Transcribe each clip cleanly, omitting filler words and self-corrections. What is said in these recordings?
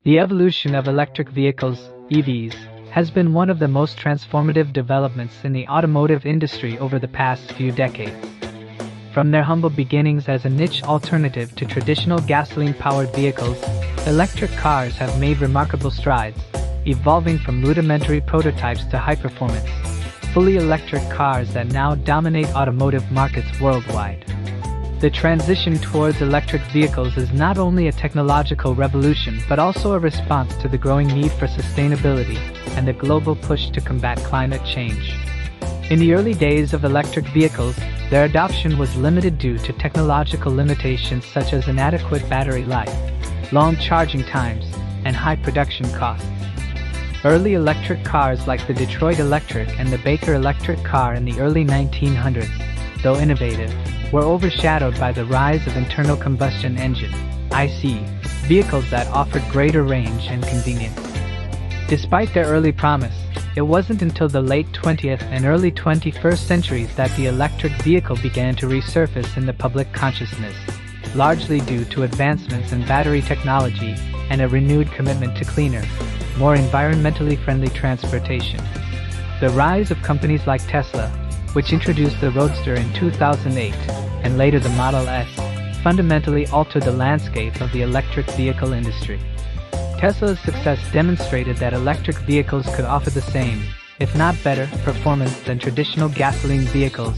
The evolution of electric vehicles, EVs, has been one of the most transformative developments in the automotive industry over the past few decades. From their humble beginnings as a niche alternative to traditional gasoline-powered vehicles, electric cars have made remarkable strides, evolving from rudimentary prototypes to high-performance, fully electric cars that now dominate automotive markets worldwide. The transition towards electric vehicles is not only a technological revolution but also a response to the growing need for sustainability and the global push to combat climate change. In the early days of electric vehicles, their adoption was limited due to technological limitations such as inadequate battery life, long charging times, and high production costs. Early electric cars like the Detroit Electric and the Baker Electric car in the early 1900s, though innovative, were overshadowed by the rise of internal combustion engine (IC) vehicles that offered greater range and convenience. Despite their early promise, it wasn't until the late 20th and early 21st centuries that the electric vehicle began to resurface in the public consciousness, largely due to advancements in battery technology and a renewed commitment to cleaner, more environmentally friendly transportation. The rise of companies like Tesla, which introduced the Roadster in 2008, and later the Model S, fundamentally altered the landscape of the electric vehicle industry. Tesla's success demonstrated that electric vehicles could offer the same, if not better, performance than traditional gasoline vehicles,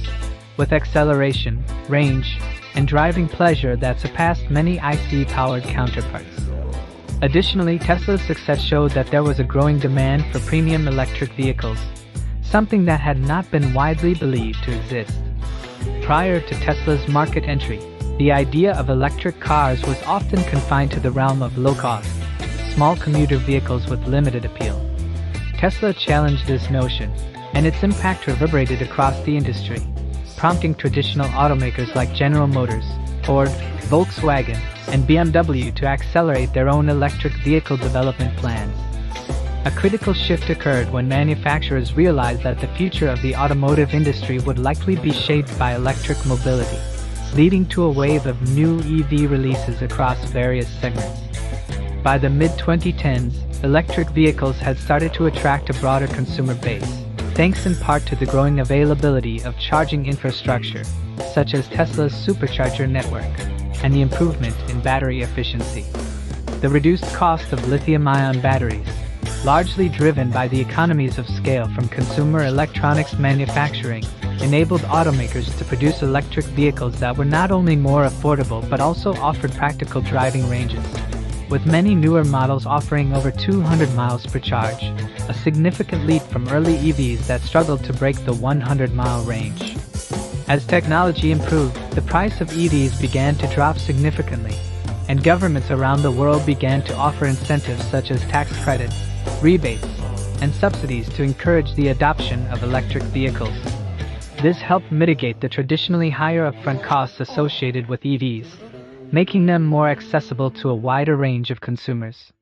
with acceleration, range, and driving pleasure that surpassed many IC-powered counterparts. Additionally, Tesla's success showed that there was a growing demand for premium electric vehicles, something that had not been widely believed to exist. Prior to Tesla's market entry, the idea of electric cars was often confined to the realm of low-cost, small commuter vehicles with limited appeal. Tesla challenged this notion, and its impact reverberated across the industry, prompting traditional automakers like General Motors, Ford, Volkswagen, and BMW to accelerate their own electric vehicle development plans. A critical shift occurred when manufacturers realized that the future of the automotive industry would likely be shaped by electric mobility, leading to a wave of new EV releases across various segments. By the mid-2010s, electric vehicles had started to attract a broader consumer base, thanks in part to the growing availability of charging infrastructure, such as Tesla's supercharger network, and the improvement in battery efficiency. The reduced cost of lithium-ion batteries, largely driven by the economies of scale from consumer electronics manufacturing, enabled automakers to produce electric vehicles that were not only more affordable but also offered practical driving ranges, with many newer models offering over 200 miles per charge, a significant leap from early EVs that struggled to break the 100-mile range. As technology improved, the price of EVs began to drop significantly, and governments around the world began to offer incentives such as tax credits, rebates, and subsidies to encourage the adoption of electric vehicles. This helped mitigate the traditionally higher upfront costs associated with EVs, making them more accessible to a wider range of consumers.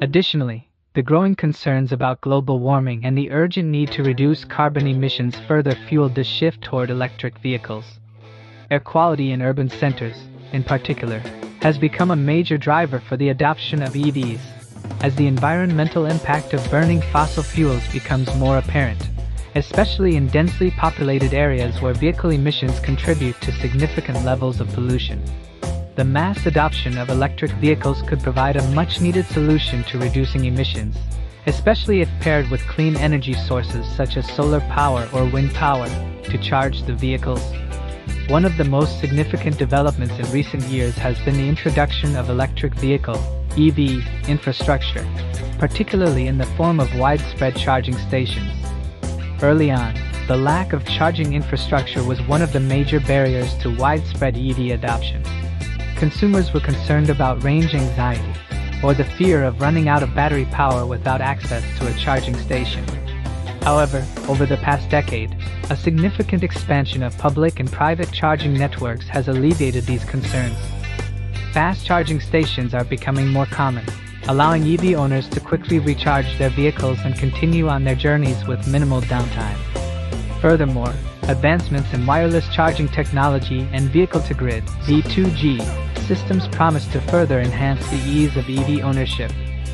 Additionally, the growing concerns about global warming and the urgent need to reduce carbon emissions further fueled the shift toward electric vehicles. Air quality in urban centers, in particular, has become a major driver for the adoption of EVs, as the environmental impact of burning fossil fuels becomes more apparent, especially in densely populated areas where vehicle emissions contribute to significant levels of pollution. The mass adoption of electric vehicles could provide a much-needed solution to reducing emissions, especially if paired with clean energy sources such as solar power or wind power to charge the vehicles. One of the most significant developments in recent years has been the introduction of electric vehicle (EV) infrastructure, particularly in the form of widespread charging stations. Early on, the lack of charging infrastructure was one of the major barriers to widespread EV adoption. Consumers were concerned about range anxiety, or the fear of running out of battery power without access to a charging station. However, over the past decade, a significant expansion of public and private charging networks has alleviated these concerns. Fast charging stations are becoming more common, allowing EV owners to quickly recharge their vehicles and continue on their journeys with minimal downtime. Furthermore, advancements in wireless charging technology and vehicle-to-grid (V2G) systems promise to further enhance the ease of EV ownership,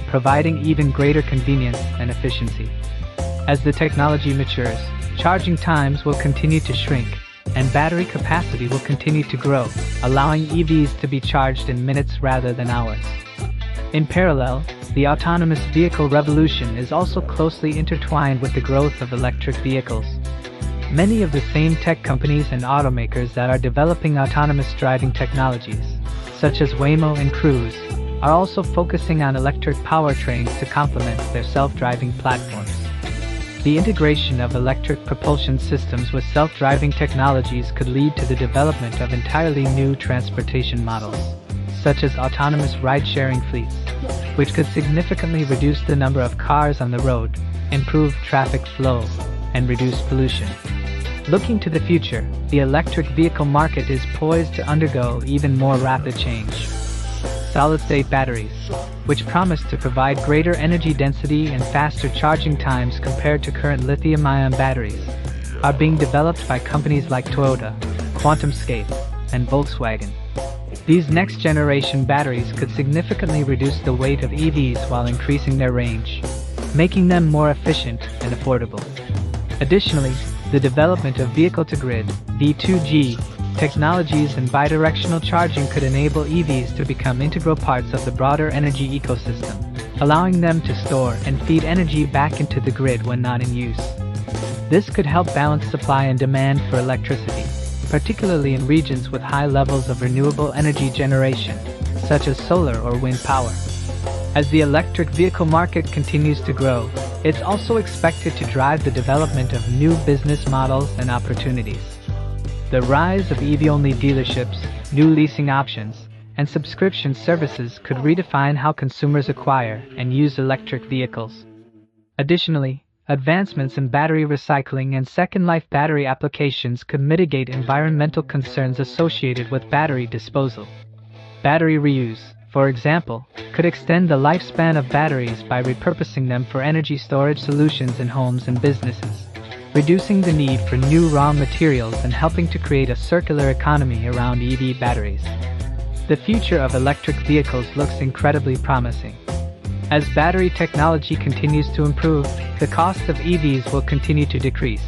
providing even greater convenience and efficiency. As the technology matures, charging times will continue to shrink, and battery capacity will continue to grow, allowing EVs to be charged in minutes rather than hours. In parallel, the autonomous vehicle revolution is also closely intertwined with the growth of electric vehicles. Many of the same tech companies and automakers that are developing autonomous driving technologies, such as Waymo and Cruise, are also focusing on electric powertrains to complement their self-driving platforms. The integration of electric propulsion systems with self-driving technologies could lead to the development of entirely new transportation models, such as autonomous ride-sharing fleets, which could significantly reduce the number of cars on the road, improve traffic flow, and reduce pollution. Looking to the future, the electric vehicle market is poised to undergo even more rapid change. Solid-state batteries, which promise to provide greater energy density and faster charging times compared to current lithium-ion batteries, are being developed by companies like Toyota, QuantumScape, and Volkswagen. These next-generation batteries could significantly reduce the weight of EVs while increasing their range, making them more efficient and affordable. Additionally, the development of vehicle-to-grid (V2G) technologies and bidirectional charging could enable EVs to become integral parts of the broader energy ecosystem, allowing them to store and feed energy back into the grid when not in use. This could help balance supply and demand for electricity, particularly in regions with high levels of renewable energy generation, such as solar or wind power. As the electric vehicle market continues to grow, it's also expected to drive the development of new business models and opportunities. The rise of EV-only dealerships, new leasing options, and subscription services could redefine how consumers acquire and use electric vehicles. Additionally, advancements in battery recycling and second-life battery applications could mitigate environmental concerns associated with battery disposal. Battery reuse, for example, could extend the lifespan of batteries by repurposing them for energy storage solutions in homes and businesses, reducing the need for new raw materials and helping to create a circular economy around EV batteries. The future of electric vehicles looks incredibly promising. As battery technology continues to improve, the cost of EVs will continue to decrease,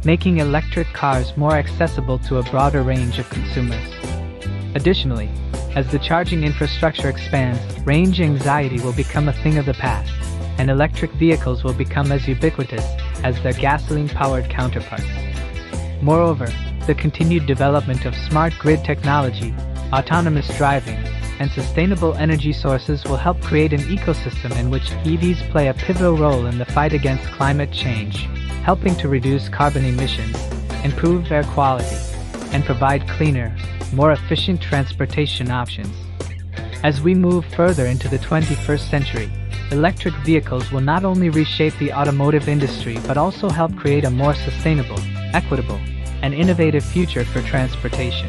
making electric cars more accessible to a broader range of consumers. Additionally, as the charging infrastructure expands, range anxiety will become a thing of the past, and electric vehicles will become as ubiquitous as their gasoline-powered counterparts. Moreover, the continued development of smart grid technology, autonomous driving, and sustainable energy sources will help create an ecosystem in which EVs play a pivotal role in the fight against climate change, helping to reduce carbon emissions, improve air quality, and provide cleaner, more efficient transportation options. As we move further into the 21st century, electric vehicles will not only reshape the automotive industry but also help create a more sustainable, equitable, and innovative future for transportation.